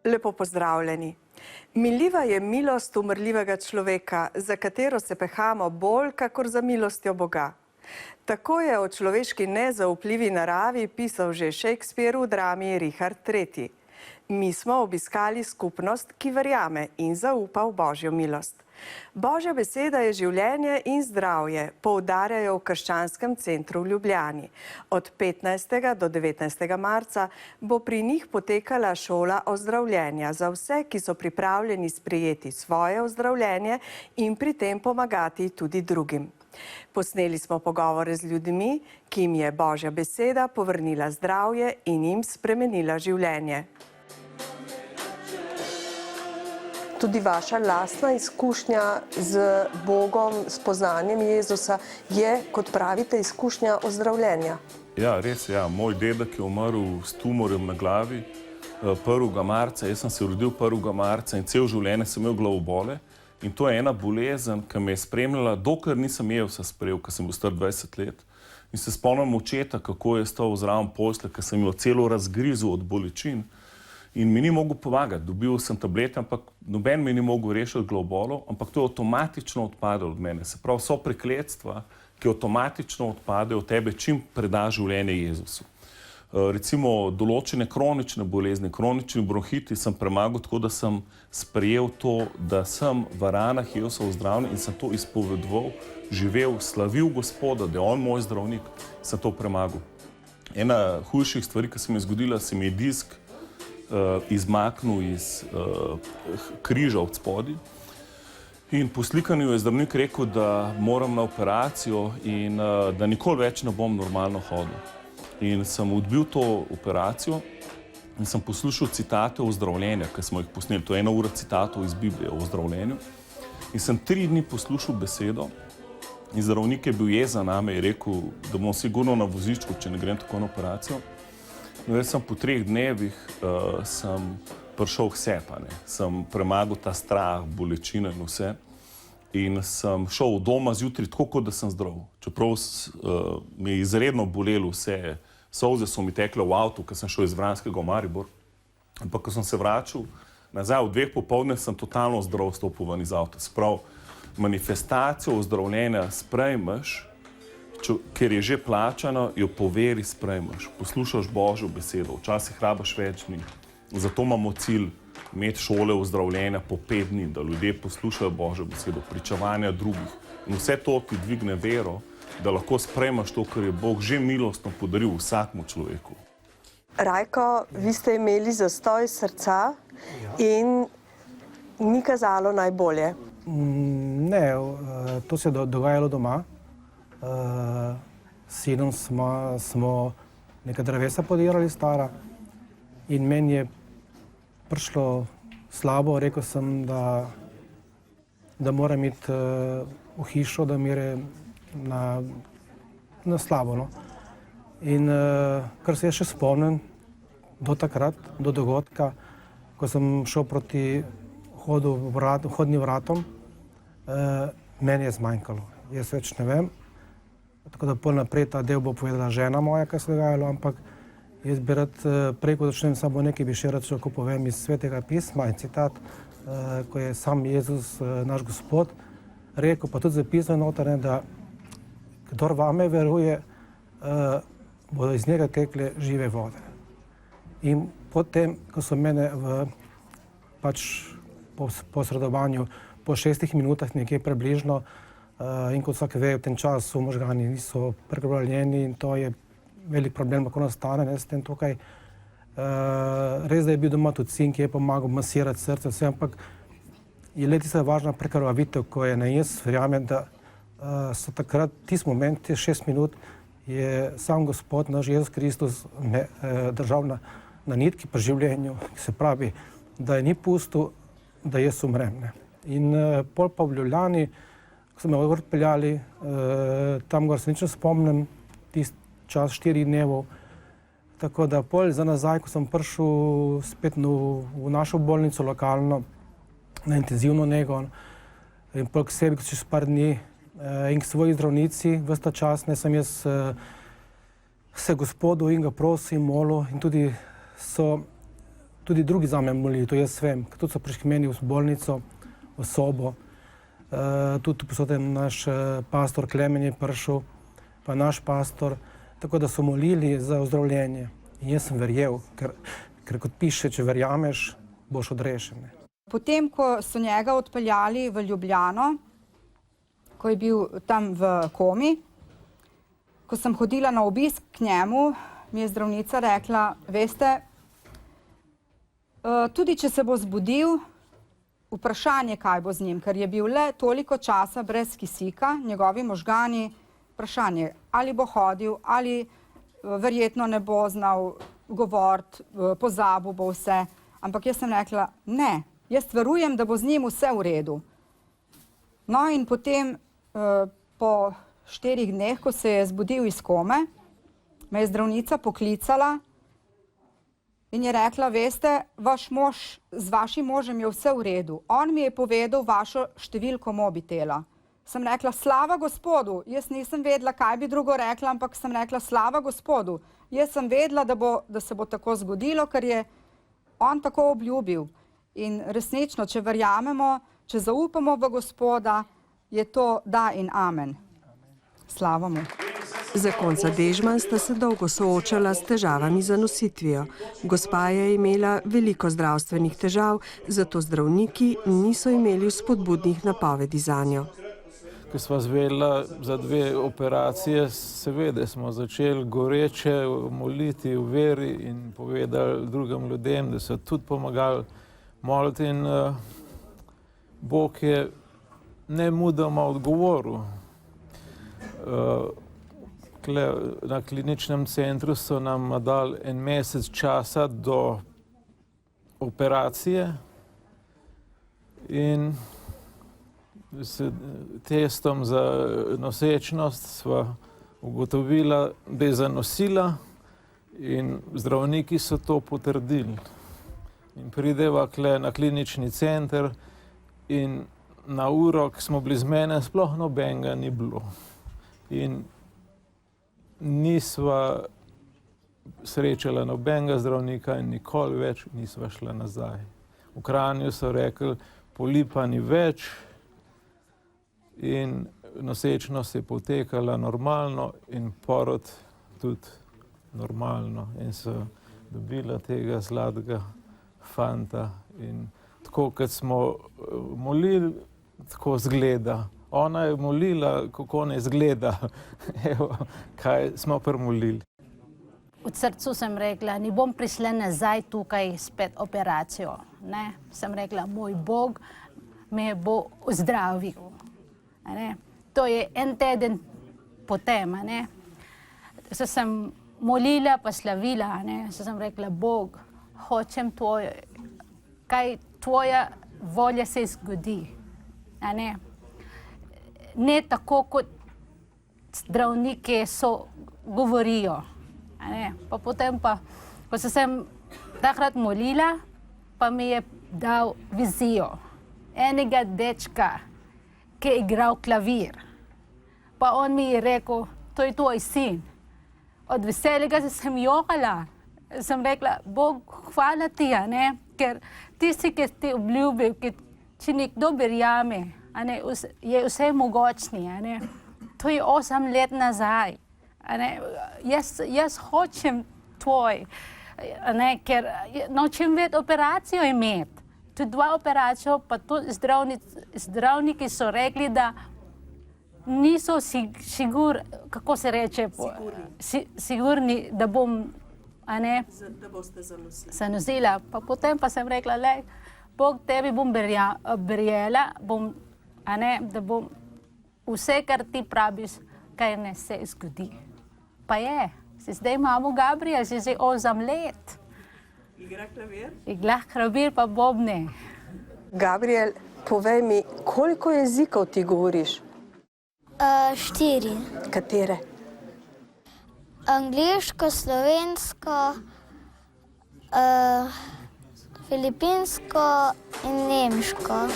Lepo pozdravljeni. Miljiva je milost umrljivega človeka, za katero se pehamo bolj, kakor za milostjo Boga. Tako je o človeški nezaupljivi naravi pisal že Shakespeare v drami Richard III. Mi smo obiskali skupnost, ki verjame in zaupa v Božjo milost. Božja beseda je življenje in zdravje, poudarjajo v Krščanskem centru v Ljubljani. Od 15. do 19. marca bo pri njih potekala šola ozdravljenja za vse, ki so pripravljeni sprejeti svoje ozdravljenje in pri tem pomagati tudi drugim. Posneli smo pogovore z ljudmi, ki jim je Božja beseda povrnila zdravje in jim spremenila življenje. Tudi vaša lastna izkušnja z Bogom, s poznanjem Jezusa je, kot pravite, izkušnja ozdravljenja. Ja, res, ja. Moj dedek je umrl s tumorjem na glavi 1. marca. Jaz sem se rodil 1. marca in cel življenje sem imel glavobole. In to je ena bolezen, ki me je spremljala, dokler nisem Jezusa sprejel, ko sem bil star 20 let. In se spomnim očeta, kako je stal zraven posle, ko sem jo celo razgrizel od bolečin. In mi ni mogel pomagati. Dobil sem tablete, ampak noben mi ni mogel rešiti glavobolov, ampak to je avtomatično odpadalo od mene. Se pravi, so prekletstva, ki avtomatično odpadejo od tebe, čim predaš življenje Jezusu. Recimo določene kronične bolezni, kronični bronhiti sem premagal tako, da sem sprejel to, da sem v ranah Jezusov zdravljen in sem to izpovedoval, živel, slavil Gospoda, da je On moj zdravnik, sem to premagal. Ena hujših stvari, ki se mi je zgodila, se mi je disk izmaknil iz križa od spodaj. In po slikanju je zdravnik rekel, da moram na operacijo in da nikoli več ne bom normalno hodil. In sem odbil to operacijo in sem poslušal citate o zdravljenju, ki smo jih posneli. To je 1 ura citatov iz Biblije o zdravljenju. In sem 3 dni poslušal besedo in zdravnik je bil jezen name in rekel, da bom sigurno na vozičku, če ne grem tako na operacijo. No, jaz sem po 3 dnevih sem prišel k sebi, sem premagal ta strah, bolečine in vse. In sem šel doma zjutraj tako, kot da sem zdrav. Čeprav mi je izredno bolelo vse, solze so mi tekle v avtu, ko sem šel iz Vranskega v Maribor. Ampak ko sem se vračal nazaj v 2 popoldne, sem totalno zdrav stopil ven iz avta. Sprav, manifestacijo ozdravljenja sprejmeš, ker je že plačano, jo po veri sprejmeš. Poslušaš Božjo besedo, včasih rabiš več dni. Zato imamo cilj imeti šole ozdravljenja po 5 dni, da ljudje poslušajo Božjo besedo, pričevanja drugih. In vse to ti dvigne vero, da lahko sprejmeš to, kar je Bog že milostno podaril vsakmu človeku. Rajko, vi ste imeli zastoj srca in ni kazalo najbolje. Ne, to se je dogajalo doma. Sinom smo neka drevesa podirali stara in meni je prišlo slabo. Rekel sem, da moram iti v hišo, da mi je na slabo. No. In kar se jaz še spomnim do takrat, do dogodka, ko sem šel proti vhodnim vratom, meni je zmanjkalo. Jaz več ne vem. Tako da pol naprej ta del bo povedala žena moja, kaj se dogajalo, ampak jaz bi rad preko začnem samo nekaj bi še rad, ko povem iz Svetega pisma in citat, ko je sam Jezus, naš Gospod, rekel, pa tudi zapisano noter, da kdor vame veruje, bodo iz njega tekle žive vode. In potem, ko so mene v posredovanju po 6 minutah nekje približno, in kot vsak ve, v tem času možgani niso prekrvavljeni in to je velik problem, kako nastane s tem tukaj. Res, da je bil doma tudi sin, ki je pomagal masirati srce, vse, ampak je le tista važna prekrvavitev, ko je na jaz verjamem, da so takrat tisti moment, 6 minut, je sam Gospod, naš Jezus Kristus, me držal na nitki pri življenju, se pravi, da je ni pustil, da jaz umrem. Ne. In pol pa v Ljubljani, ko smo me gor peljali, tam gor se nič ne spomnim, tisti čas 4 dnevov. Tako da pol za nazaj, ko sem prišel spet v našo bolnico lokalno, na intenzivno nego, in pol k sebi, čez par dni, in k svoji zdravnici, ves ta čas, ne sem jaz se Gospodu in ga prosil, molil in tudi so tudi drugi za me molili, to jaz vem, ker tudi so prišli k meni v bolnico, v sobo. Tudi posoten naš pastor Klemen je prišel, pa naš pastor, tako da so molili za ozdravljenje. In jaz sem verjel, ker kot piše, če verjameš, boš odrešen. Potem, ko so njega odpeljali v Ljubljano, ko je bil tam v komi, ko sem hodila na obisk k njemu, mi je zdravnica rekla, veste, tudi če se bo zbudil, vprašanje, kaj bo z njim, ker je bil le toliko časa brez kisika, njegovi možgani, vprašanje, ali bo hodil, ali verjetno ne bo znal govoriti, pozabil bo vse. Ampak jaz sem rekla, ne, jaz verujem, da bo z njim vse v redu. No in potem po 4 dneh, ko se je zbudil iz kome, me je zdravnica poklicala in je rekla, veste, vaš mož, z vašim možem je vse v redu. On mi je povedal vašo številko mobitela. Sem rekla, slava Gospodu. Jaz nisem vedela, kaj bi drugo rekla, ampak sem rekla, slava Gospodu. Jaz sem vedela, da se bo tako zgodilo, ker je on tako obljubil. In resnično, če verjamemo, če zaupamo v Gospoda, je to da in amen. Slava mu. Zakonca Dežman sta se dolgo soočala s težavami z zanositvijo. Gospa je imela veliko zdravstvenih težav, zato zdravniki niso imeli spodbudnih napovedi zanjo. Ko sva zvedela za 2 operacije, seveda smo začeli goreče moliti v veri in povedali drugim ljudem, da so tudi pomagali moliti in Bog je nemudoma odgovoril. Na kliničnem centru so nam dali 1 mesec časa do operacije in s testom za nosečnost sva ugotovila, da je zanosila in zdravniki so to potrdili. In prideva na klinični center in na uro, ko smo bili z mene, sploh nobenega ni bilo. In nisva srečala nobenega zdravnika in nikoli več nisva šla nazaj. V Kranju so rekli, polipa ni več in nosečnost je potekala normalno in porod tudi normalno. In so dobila tega zlatega fanta. In tako, kot smo molili, tako zgleda. Ona je molila, kako ne izgleda. Evo, kaj smo premolili. V srcu sem rekla, ne bom prišla nazaj tukaj spet operacijo. Ne? Sem rekla, moj Bog me bo ozdravil. Ne? To je 1 teden potem. Ne? Se sem molila pa slavila. Ne? Se sem rekla, Bog, hočem tvoje, kaj tvoja volja se zgodi. Ne? Ne tako, kot zdravniki so govorijo. Pa potem pa, ko se sem takrat molila, pa mi je dal vizijo enega dečka, ki je igral klavir. Pa on mi je rekel, to je tvoj sin. Od veselega sem jokala. Sem rekla, Bog, hvala ti, ker ti si, ki ti obljubil, če nekdo verjame, je vse mogočni. To je 8 let nazaj. Jaz hočem tvoj, ker nočem več operacijo imeti. Tudi 2 operacijo, pa tudi zdravniki so rekli, da niso kako se reče, sigurni, da bom da boste zanosila. Pa potem pa sem rekla, Bog, tebi bom verjela, da bom vse, kar ti praviš, kaj ne se zgodi. Pa je. Zdaj imamo Gabriel, že 8 let. Igra klavir? Igra klavir pa bobne. Gabriel, povej mi, koliko jezikov ti govoriš? 4. Katere? Angliško, slovensko, filipinsko in nemško.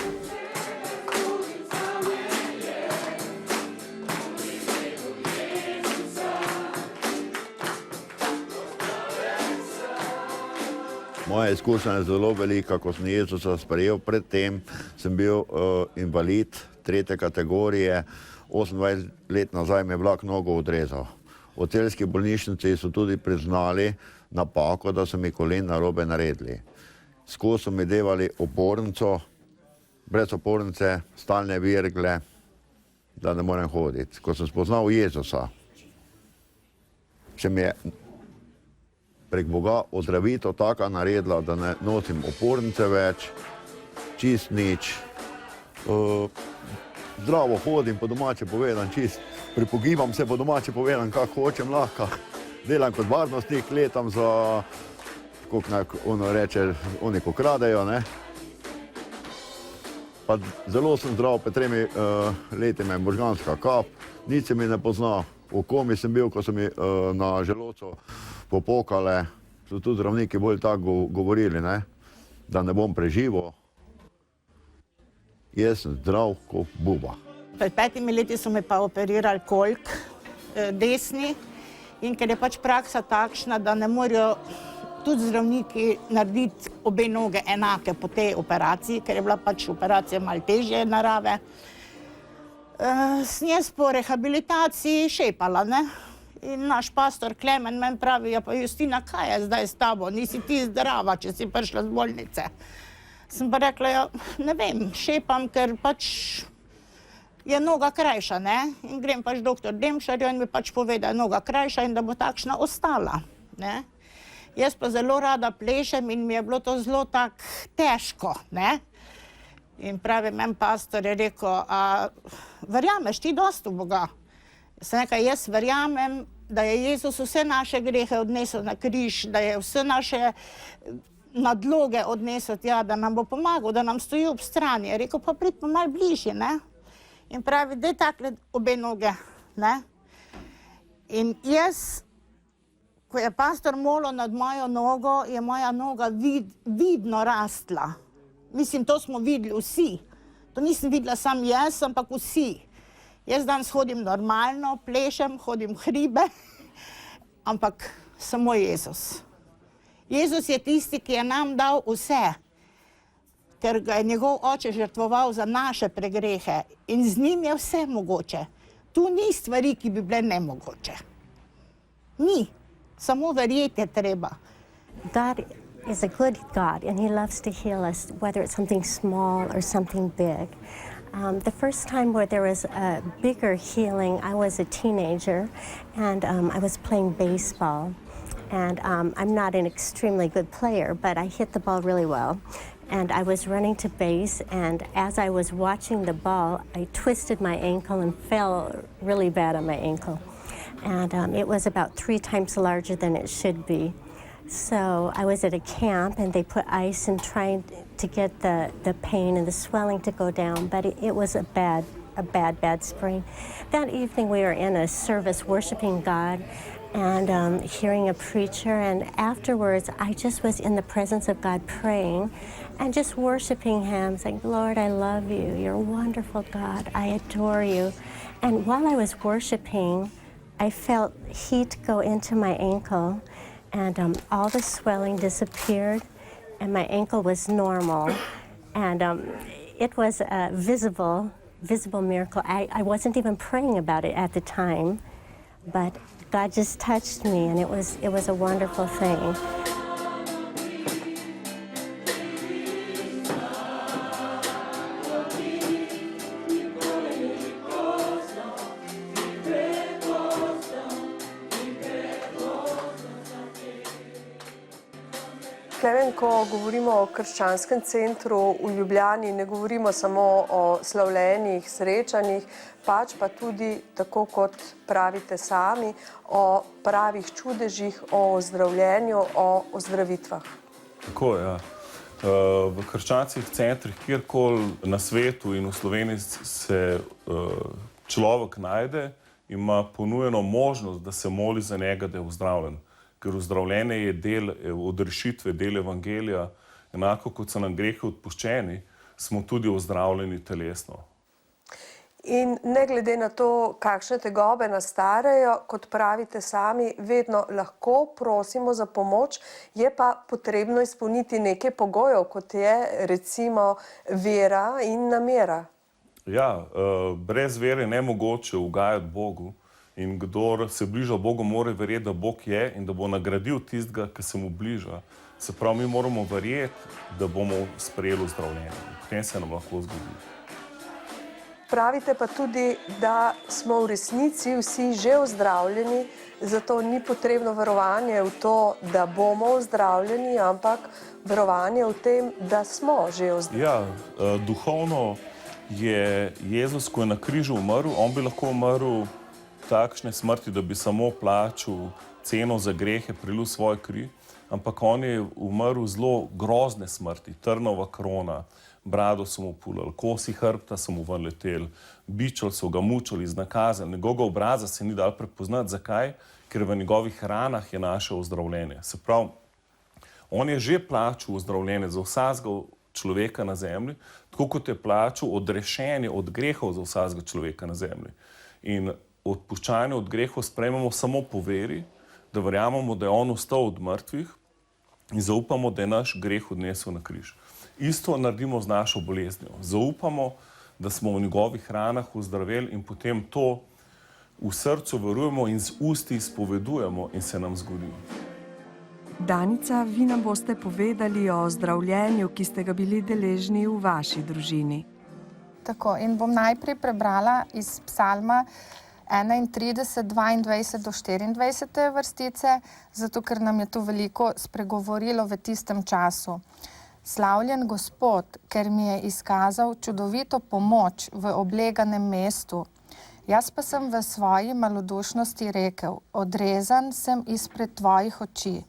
Moja izkušnja je zelo velika, ko sem Jezusa sprejel. Predtem sem bil invalid 3. kategorije, 28 let nazaj mi je vlak nogo odrezal. V celjski bolnišnici so tudi priznali napako, da so mi kolen narobe naredili. Skozi so mi devali opornico, brez opornice, stalne virgle, da ne morem hoditi. Ko sem spoznal Jezusa, še mi je prek Boga ozdravitev taka naredila, da ne nosim opornice več, čist nič. Zdravo hodim, po domače povedan, čist pripogibam se, po domače povedan, kako hočem lahko. Delam kot varnostnik, letam za, kako ono reče, oni ko kradejo, ne. Pa zelo sem zdrav, pred 3 leti me je možganska kap, nič se mi ne pozna. V komi sem bil, ko so mi na želodcu popokale, so tudi zdravniki bolj tako govorili, ne, da ne bom preživel. Jaz sem zdrav kot buba. Pred 5 leti so me pa operirali kolk desni in ker je pač praksa takšna, da ne morejo tudi zdravniki narediti obe noge enake po tej operaciji, ker je bila pač operacija malo težje narave. Sem jaz po rehabilitaciji šepala, ne? In naš pastor Klemen meni pravi, ja pa Justina, kaj je zdaj s tabo, nisi ti zdrava, če si prišla z bolnice. Sem pa rekla, ja, ne vem, šepam, ker pač je noga krajša, ne? In grem pač doktor Demšarju in mi pač pove, da je noga krajša in da bo takšna ostala, ne? Jaz pa zelo rada plešem in mi je bilo to zelo tak težko, ne? In pravi meni pastor je rekel, a verjameš ti dosti v Boga? Sem rekla, jaz verjamem, da je Jezus vse naše grehe odnesel na križ, da je vse naše nadloge odnesel tja, da nam bo pomagal, da nam stoji ob strani. Je rekel, pa prid pa malo bližje, ne? In pravi, daj takle obe noge, ne? In jaz, ko je pastor molil nad mojo nogo, je moja noga vidno rastla. Mislim, to smo videli vsi. To nisem videla sam jaz, ampak vsi. Jaz danes hodim normalno, plešem, hodim hribe, ampak samo Jezus. Jezus je tisti, ki je nam dal vse, ker ga je njegov oče žrtvoval za naše pregrehe in z njim je vse mogoče. Tu ni stvari, ki bi bile nemogoče. Ni, samo verjeti je treba. God is a good God, and He loves to heal us, whether it's something small or something big. The first time where there was a bigger healing, I was a teenager, and I was playing baseball. And I'm not an extremely good player, but I hit the ball really well. And I was running to base, and as I was watching the ball, I twisted my ankle and fell really bad on my ankle. And it was about 3 times larger than it should be. So I was at a camp and they put ice and trying to get the pain and the swelling to go down, but it was a bad sprain. That evening we were in a service worshiping God and hearing a preacher, and afterwards I just was in the presence of God praying and just worshiping Him, saying, Lord, I love you, you're a wonderful God, I adore you. And while I was worshiping, I felt heat go into my ankle, and all the swelling disappeared, and my ankle was normal. And it was a visible miracle. I wasn't even praying about it at the time, but God just touched me, and it was a wonderful thing. Klemen, ko govorimo o krščanskem centru v Ljubljani, ne govorimo samo o slavljenih srečanjih, pač pa tudi, tako kot pravite sami, o pravih čudežih, o ozdravljenju, o ozdravitvah. Tako je, ja. V krščanskih centrih, kjerkoli na svetu in v Sloveniji se človek najde, ima ponujeno možnost, da se moli za njega, da je ozdravljen. Ker ozdravljenje je del odrešitve, del evangelija, enako kot so nam grehi odpuščeni, smo tudi ozdravljeni telesno. In ne glede na to, kakšne tegobe nastajajo, kot pravite sami, vedno lahko prosimo za pomoč, je pa potrebno izpolniti nekaj pogojev, kot je recimo vera in namera. Ja, brez vere je nemogoče ugajati Bogu in kdor se bliža Bogu, mora verjeti, da Bog je in da bo nagradil tistega, ki se mu bliža. Se pravi, mi moramo verjeti, da bomo sprejeli zdravljenje. Potem se nam lahko zgodi. Pravite pa tudi, da smo v resnici vsi že ozdravljeni, zato ni potrebno verovanje v to, da bomo ozdravljeni, ampak verovanje v tem, da smo že ozdravljeni. Ja, duhovno je Jezus, ko je na križu umrl, on bi lahko umrl takšne smrti, da bi samo plačal ceno za grehe, prelil svoje kri, ampak on je umrl zelo grozne smrti, trnova krona, brado so mu pulali, kosi hrbta so mu ven leteli, bičali so ga, mučali, iznakazali, njegovega obraza se ni dal prepoznati. Zakaj? Ker v njegovih ranah je našel ozdravljenje. Se pravi, on je že plačal ozdravljenje za vsakega človeka na zemlji, tako kot je plačal odrešenje od grehov za vsakega človeka na zemlji. In odpuščanje od grehov sprejmemo samo po veri, da verjamemo, da je on vstal od mrtvih in zaupamo, da je naš greh odnesel na križ. Isto naredimo z našo boleznijo. Zaupamo, da smo v njegovih ranah ozdraveli in potem to v srcu verujemo in z usti izpovedujemo in se nam zgodi. Danica, vi nam boste povedali o ozdravljenju, ki ste ga bili deležni v vaši družini. Tako, in bom najprej prebrala iz psalma 31, 22 do 24 vrstice, zato ker nam je to veliko spregovorilo v tistem času. Slavljen Gospod, ker mi je izkazal čudovito pomoč v obleganem mestu. Jaz pa sem v svoji malodušnosti rekel, odrezan sem izpred tvojih oči.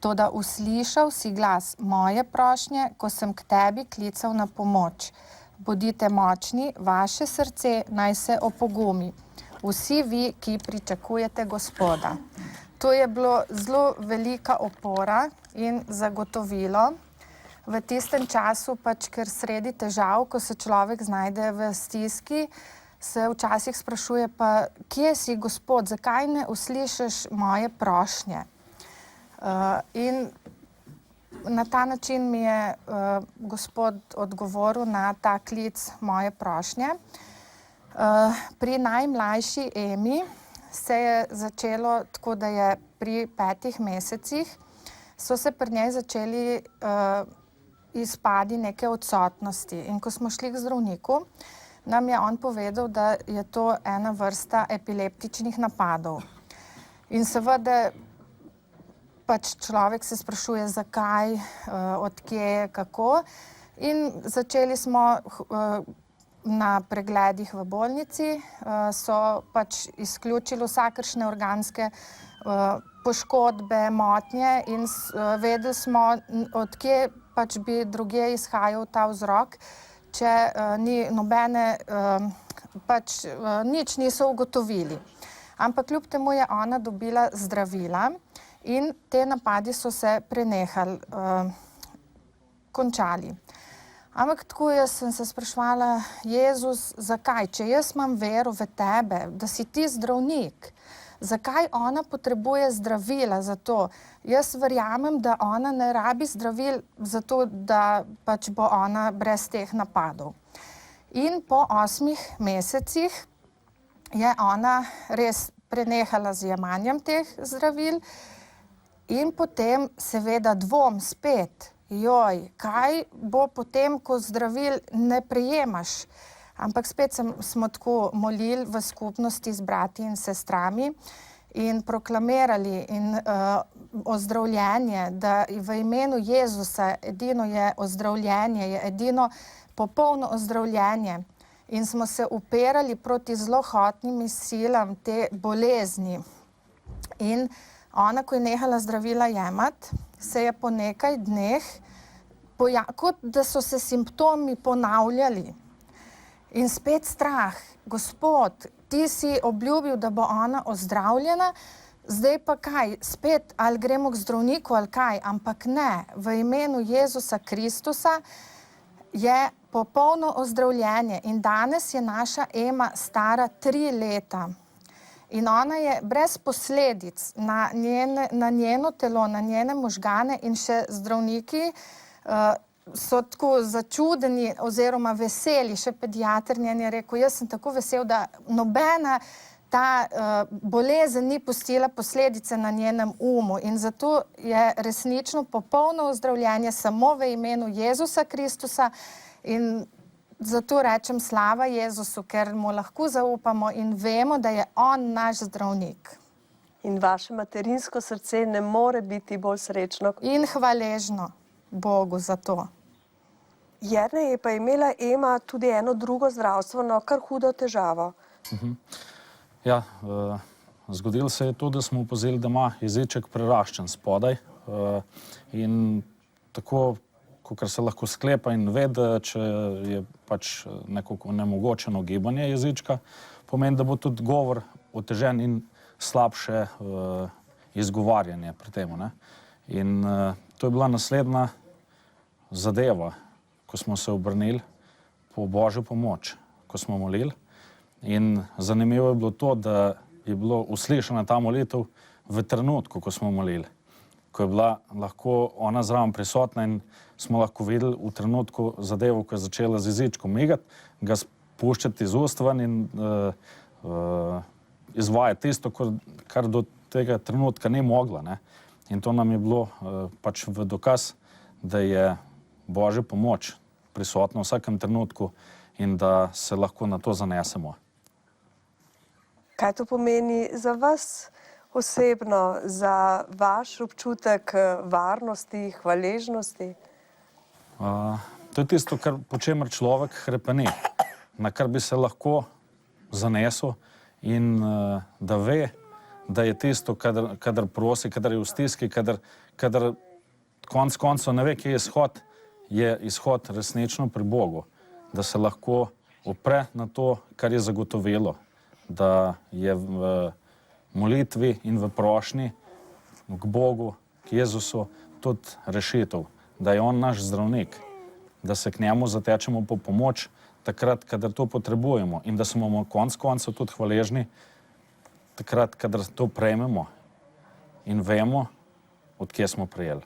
Toda uslišal si glas moje prošnje, ko sem k tebi klical na pomoč. Bodite močni, vaše srce naj se opogumi. Vsi vi, ki pričakujete Gospoda. To je bilo zelo velika opora in zagotovilo. V tistem času, pač, ker sredi težav, ko se človek znajde v stiski, se včasih sprašuje, pa kje si, Gospod, zakaj ne uslišiš moje prošnje? In na ta način mi je Gospod odgovoril na ta klic moje prošnje. Pri najmlajši Emi se je začelo tako, da je pri 5 mesecih so se pri njej začeli izpadi neke odsotnosti. In ko smo šli k zdravniku, nam je on povedal, da je to ena vrsta epileptičnih napadov. In seveda pač človek se sprašuje, zakaj, odkje, kako. In začeli smo na pregledih v bolnici, so pač izključili vsakršne organske poškodbe, motnje in vedeli smo, odkje pač bi drugje izhajal ta vzrok, če ni nobene, pač nič niso ugotovili. Ampak kljub temu je ona dobila zdravila in te napadi so se prenehali, končali. Ampak tako jaz sem se spraševala, Jezus, zakaj? Če jaz imam vero v tebe, da si ti zdravnik, zakaj ona potrebuje zdravila za to? Jaz verjamem, da ona ne rabi zdravil za to, da pač bo ona brez teh napadov. In po 8 mesecih je ona res prenehala z jemanjem teh zdravil in potem seveda dvom spet. Joj, kaj bo potem, ko zdravil ne prejemaš? Ampak spet smo tako molili v skupnosti z brati in sestrami in proklamirali in ozdravljenje, da v imenu Jezusa edino je ozdravljenje, je edino popolno ozdravljenje. In smo se upirali proti zlohotnim silam te bolezni. In ona, ko je nehala zdravila jemati, se je po nekaj dneh, kot da so se simptomi ponavljali. In spet strah, Gospod, ti si obljubil, da bo ona ozdravljena, zdaj pa kaj, spet ali gremo k zdravniku ali kaj, ampak ne, v imenu Jezusa Kristusa je popolno ozdravljenje in danes je naša Ema stara 3 leta. In ona je brez posledic na njeno telo, na njene možgane in še zdravniki so tako začudeni oziroma veseli, še pediater njen je rekel, jaz sem tako vesel, da nobena ta bolezen ni pustila posledice na njenem umu in zato je resnično popolno ozdravljenje samo v imenu Jezusa Kristusa in zato rečem slava Jezusu, ker mu lahko zaupamo in vemo, da je on naš zdravnik. In vaše materinsko srce ne more biti bolj srečno. In hvaležno Bogu za to. Jernej je pa imela Ema tudi eno drugo zdravstveno, kar hudo težavo. Ja, zgodilo se je to, da smo opazili, da ima jeziček preraščen spodaj in tako, kakor se lahko sklepa in ve, da če je pač nekako onemogočeno gibanje jezička, pomeni, da bo tudi govor otežen in slabše izgovarjanje pri tem. In to je bila naslednja zadeva, ko smo se obrnili po Božjo pomoč, ko smo molili. In zanimivo je bilo to, da je bilo uslišana ta molitev v trenutku, ko smo molili. Ko je bila lahko ona zraven prisotna in smo lahko videli v trenutku zadevo, ko je začela z jezičkom migati, ga spuščati iz ust ven in izvajati tisto, kar do tega trenutka ni mogla. In to nam je bilo pač v dokaz, da je Božja pomoč prisotna v vsakem trenutku in da se lahko na to zanesemo. Kaj to pomeni za vas osebno, za vaš občutek varnosti, hvaležnosti? To je tisto, po čemer človek hrepeni, na kar bi se lahko zanesel in da ve, da je tisto, kadar prosi, kadar je v stiski, kadar konec koncev ne ve, kje je izhod resnično pri Bogu, da se lahko opre na to, kar je zagotovilo, da je v molitvi in v prošnji k Bogu, k Jezusu tudi rešitev, da je on naš zdravnik, da se k njemu zatečemo po pomoč takrat, kadar to potrebujemo in da smo mu konec koncev tudi hvaležni takrat, kadar to prejmemo in vemo, od kje smo prejeli.